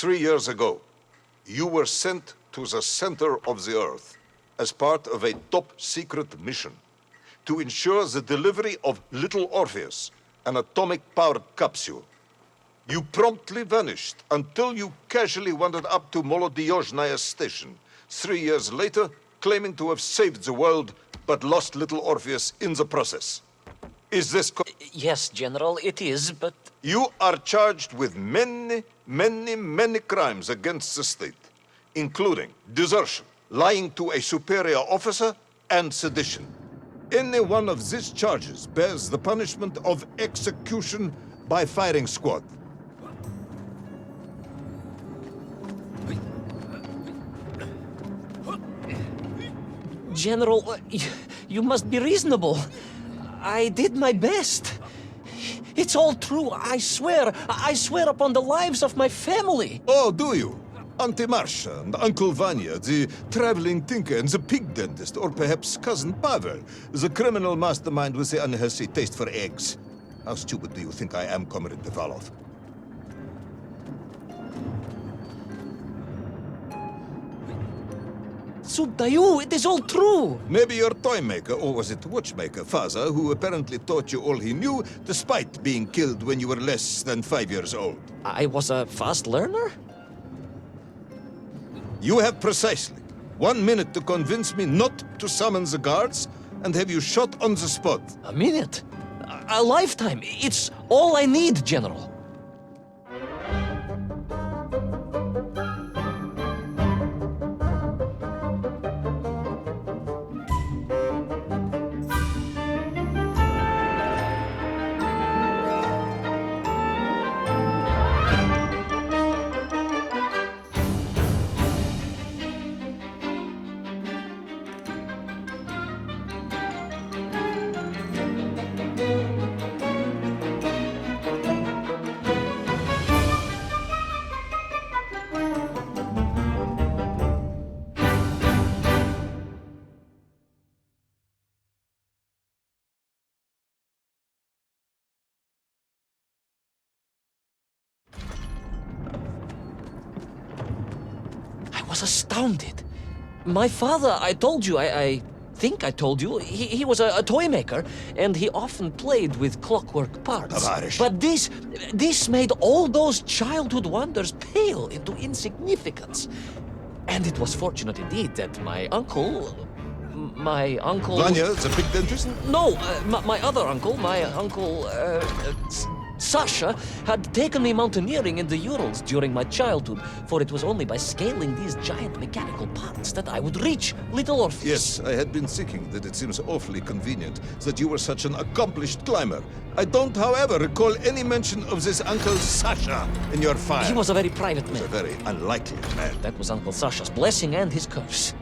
3 years ago, you were sent to the center of the Earth as part of a top-secret mission to ensure the delivery of little Orpheus, an atomic-powered capsule. You promptly vanished until you casually wandered up to Molodiyozhnaya station 3 years later, claiming to have saved the world, but lost little Orpheus in the process. Is this Yes, General, it is, but... You are charged with many crimes against the state, including desertion, lying to a superior officer, and sedition. Any one of these charges bears the punishment of execution by firing squad. General, you must be reasonable. I did my best. It's all true, I swear. I swear upon the lives of my family. Oh, do you? Auntie Marcia and Uncle Vanya, the traveling tinker and the pig dentist, or perhaps Cousin Pavel, the criminal mastermind with the unhealthy taste for eggs. How stupid do you think I am, Comrade Devalov? Subtitle, it is all true. Maybe your toy maker, or was it watchmaker, father, who apparently taught you all he knew, despite being killed when you were less than 5 years old. I was a fast learner? You have precisely 1 minute to convince me not to summon the guards and have you shot on the spot. A minute? A lifetime. It's all I need, General. I was astounded. My father, I told you, I think I told you, he was a toy maker, and he often played with clockwork parts. Tavarish. But this made all those childhood wonders pale into insignificance. And it was fortunate indeed that my uncle... Vanya, the pig dentist? No, my other uncle, Sasha, had taken me mountaineering in the Urals during my childhood, for it was only by scaling these giant mechanical parts that I would reach little Orpheus. Yes, I had been thinking that it seems awfully convenient that you were such an accomplished climber. I don't, however, recall any mention of this Uncle Sasha in your file. He was a very private man. A very unlikely man. That was Uncle Sasha's blessing and his curse.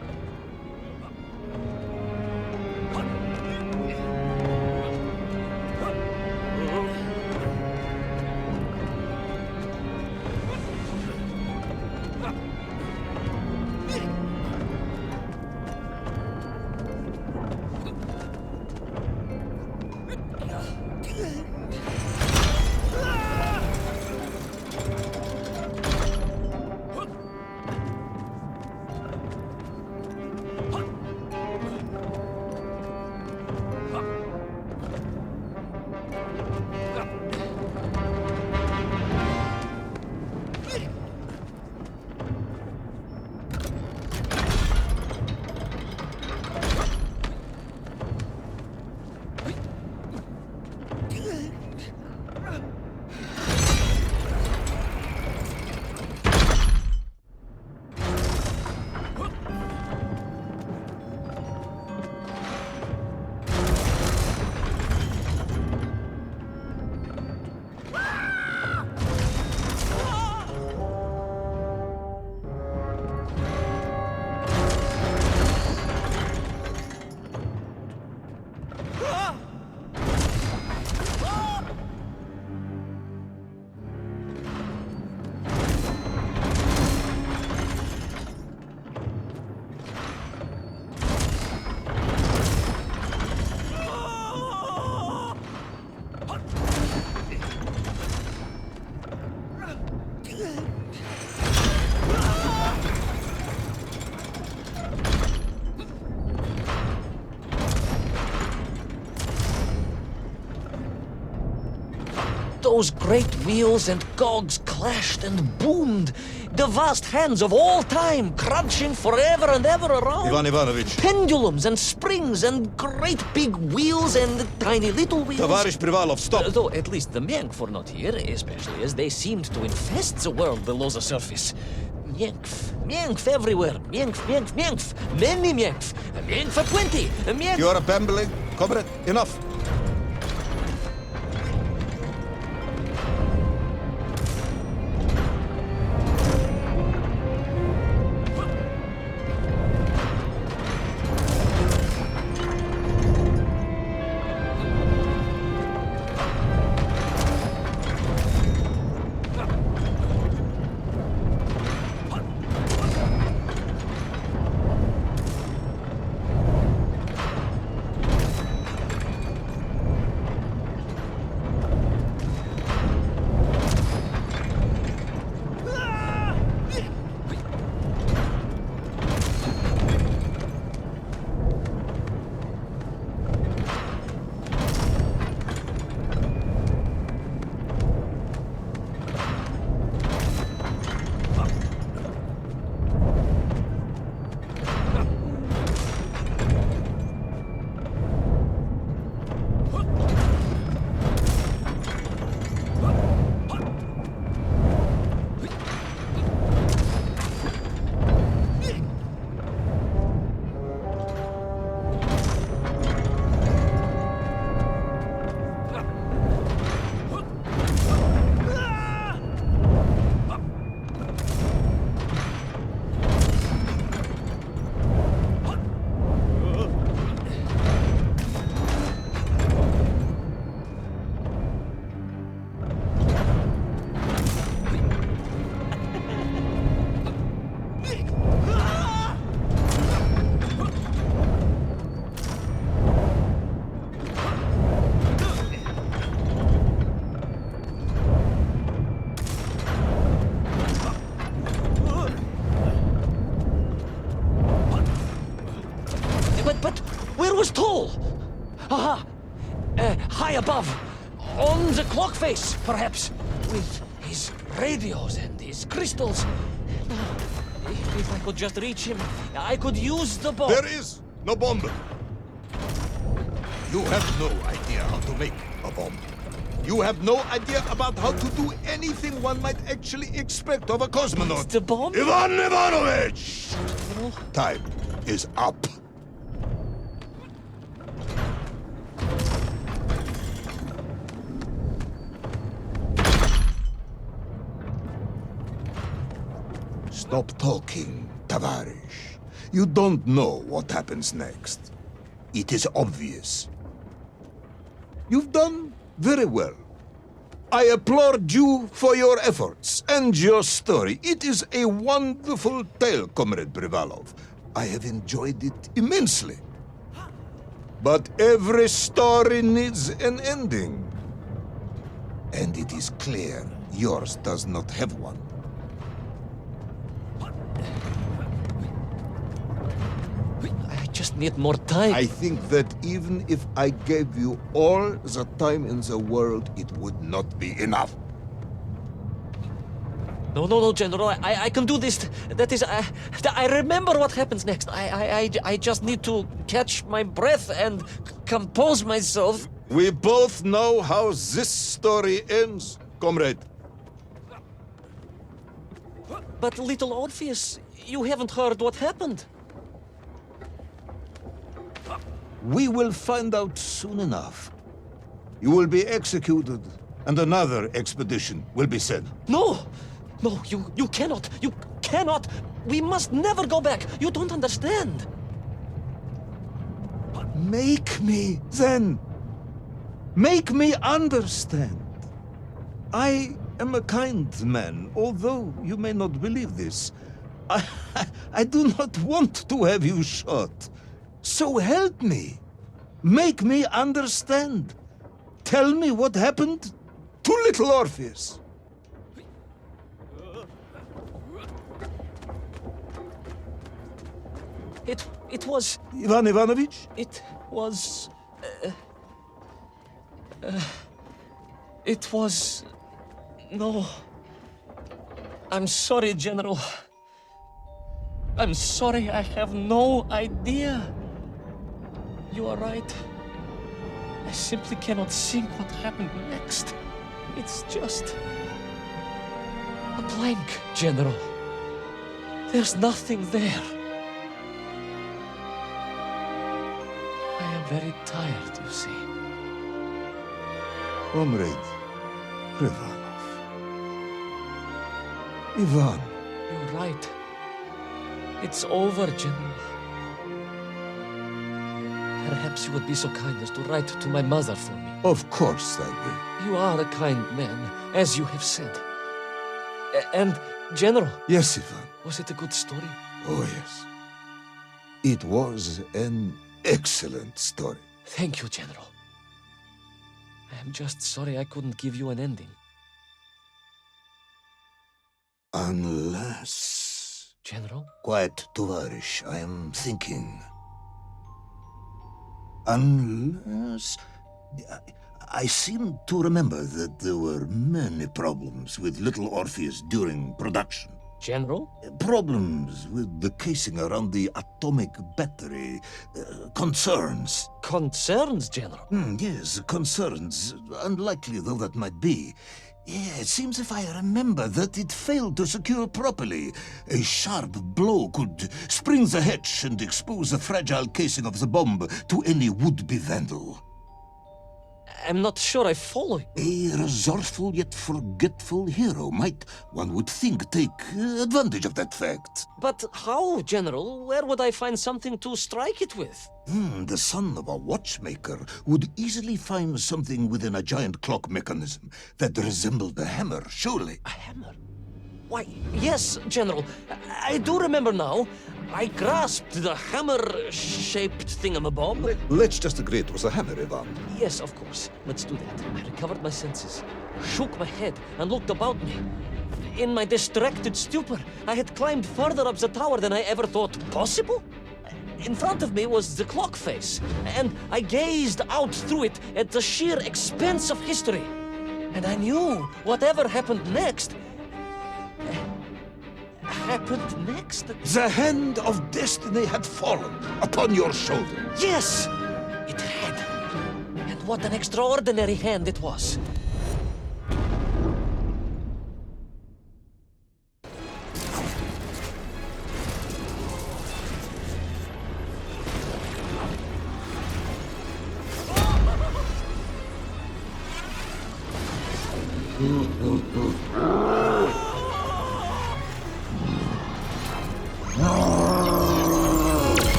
Those great wheels and cogs clashed and boomed. The vast hands of all time crunching forever and ever around. Ivan Ivanovich. Pendulums and springs and great big wheels and tiny little wheels. Товарищ Privalov, stop! Though at least the Myenk were not here, especially as they seemed to infest the world below the surface. Myenkf, Myenkf everywhere. Myenkf, Myenkf, Myenkf. Many Myenkf. Myenkf for 20. Myenkf. You are babbling. Comrade, enough. But where was Toll? Aha! High above. On the clock face, perhaps. With his radios and his crystals. If I could just reach him, I could use the bomb. There is no bomb. You have no idea how to make a bomb. You have no idea about how to do anything one might actually expect of a cosmonaut. The bomb? Ivan Ivanovich! Time is up. Stop talking, Tavarish. You don't know what happens next. It is obvious. You've done very well. I applaud you for your efforts and your story. It is a wonderful tale, Comrade Privalov. I have enjoyed it immensely. But every story needs an ending. And it is clear yours does not have one. I just need more time. I think that even if I gave you all the time in the world, it would not be enough. No, General. I can do this. That is, I remember what happens next. I just need to catch my breath and compose myself. We both know how this story ends, comrade. But little Orpheus, you haven't heard what happened. We will find out soon enough. You will be executed, and another expedition will be sent. No, you cannot. You cannot. We must never go back. You don't understand. Make me, then. Make me understand. I am a kind man, although you may not believe this. I do not want to have you shot. So help me. Make me understand. Tell me what happened to little Orpheus. It was... Ivan Ivanovich? It was... It was... No. I'm sorry, General. I'm sorry, I have no idea. You are right. I simply cannot think what happened next. It's just... a blank, General. There's nothing there. I am very tired, you see. Comrade Privanov. Ivan. You're right. It's over, General. Perhaps you would be so kind as to write to my mother for me. Of course I will. You are a kind man, as you have said. And, General, Yes, Ivan. was it a good story? Oh, yes. It was an excellent story. Thank you, General. I am just sorry I couldn't give you an ending. Unless... General? Quiet, Tovarish, I am thinking. Unless... I seem to remember that there were many problems with little Orpheus during production. General? Problems with the casing around the atomic battery. Concerns. Concerns, General? Yes, concerns. Unlikely though that might be. Yeah, it seems if I remember that it failed to secure properly. A sharp blow could spring the hatch and expose the fragile casing of the bomb to any would-be vandal. I'm not sure I follow you. A resourceful yet forgetful hero might, one would think, take advantage of that fact. But how, General? Where would I find something to strike it with? The son of a watchmaker would easily find something within a giant clock mechanism that resembled a hammer, surely. A hammer? Why, yes, General. I do remember now. I grasped the hammer-shaped thingamabob. Let's just agree it was a hammer, Ivan. Yes, of course. Let's do that. I recovered my senses, shook my head, and looked about me. In my distracted stupor, I had climbed further up the tower than I ever thought possible. In front of me was the clock face, and I gazed out through it at the sheer expanse of history. And I knew whatever happened next... happened next? The hand of destiny had fallen upon your shoulder. Yes! It had. And what an extraordinary hand it was.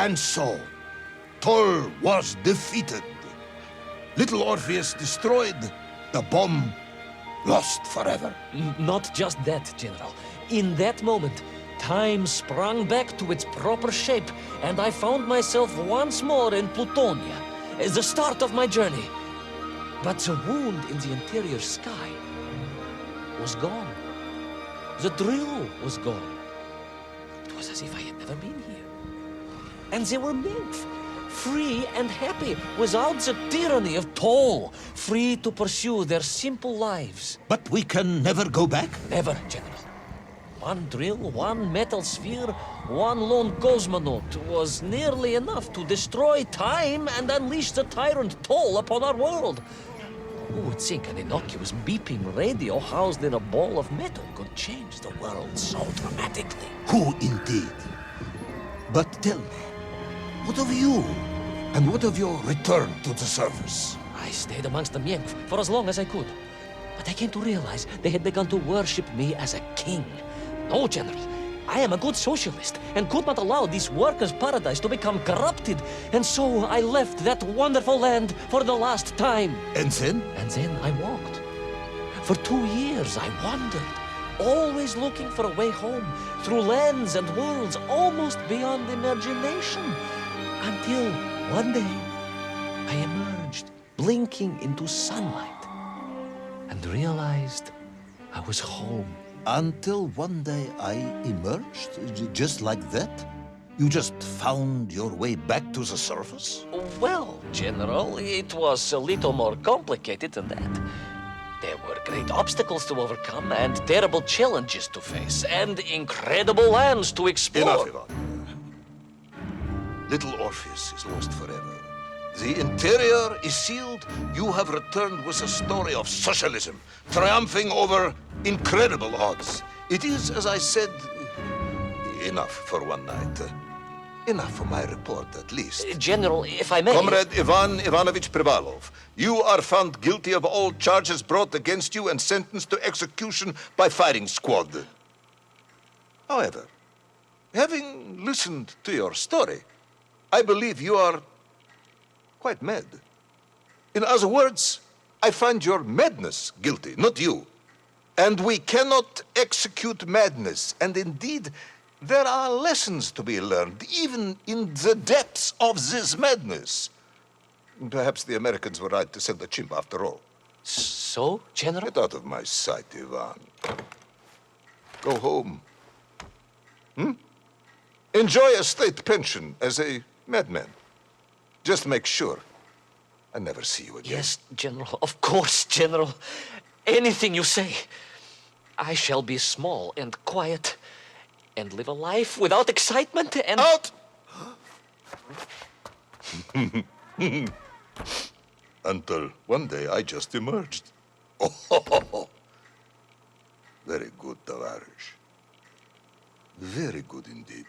And so, Toll was defeated. Little Orpheus destroyed, the bomb lost forever. Not just that, General. In that moment, time sprang back to its proper shape, and I found myself once more in Plutonia, the start of my journey. But the wound in the interior sky was gone. The drill was gone. It was as if I had never been here. And they were nymph, free and happy, without the tyranny of toll, free to pursue their simple lives. But we can never go back? Never, General. One drill, one metal sphere, one lone cosmonaut was nearly enough to destroy time and unleash the tyrant toll upon our world. Who would think an innocuous beeping radio housed in a ball of metal could change the world so dramatically? Who indeed? But tell me, what of you? And what of your return to the surface? I stayed amongst the Mienk for as long as I could. But I came to realize they had begun to worship me as a king. No, General. I am a good socialist and could not allow this workers' paradise to become corrupted. And so I left that wonderful land for the last time. And then? And then I walked. For 2 years I wandered, always looking for a way home, through lands and worlds almost beyond imagination. Until one day I emerged, blinking into sunlight, and realized I was home. Until one day I emerged, just like that? You just found your way back to the surface? Well, General, it was a little more complicated than that. There were great obstacles to overcome and terrible challenges to face and incredible lands to explore. Enough, Ivan. Little Orpheus is lost forever. The interior is sealed. You have returned with a story of socialism, triumphing over incredible odds. It is, as I said, enough for one night. Enough for my report, at least. General, if I may... Comrade Ivan Ivanovich Privalov, you are found guilty of all charges brought against you and sentenced to execution by firing squad. However, having listened to your story, I believe you are quite mad. In other words, I find your madness guilty, not you. And we cannot execute madness. And indeed, there are lessons to be learned, even in the depths of this madness. Perhaps the Americans were right to send the chimp after all. So, General? Get out of my sight, Ivan. Go home. Enjoy a state pension as a madman. Just make sure I never see you again. Yes, General. Of course, General. Anything you say. I shall be small and quiet and live a life without excitement and... Out! Until one day I just emerged. Oh, very good, Tavarish. Very good indeed.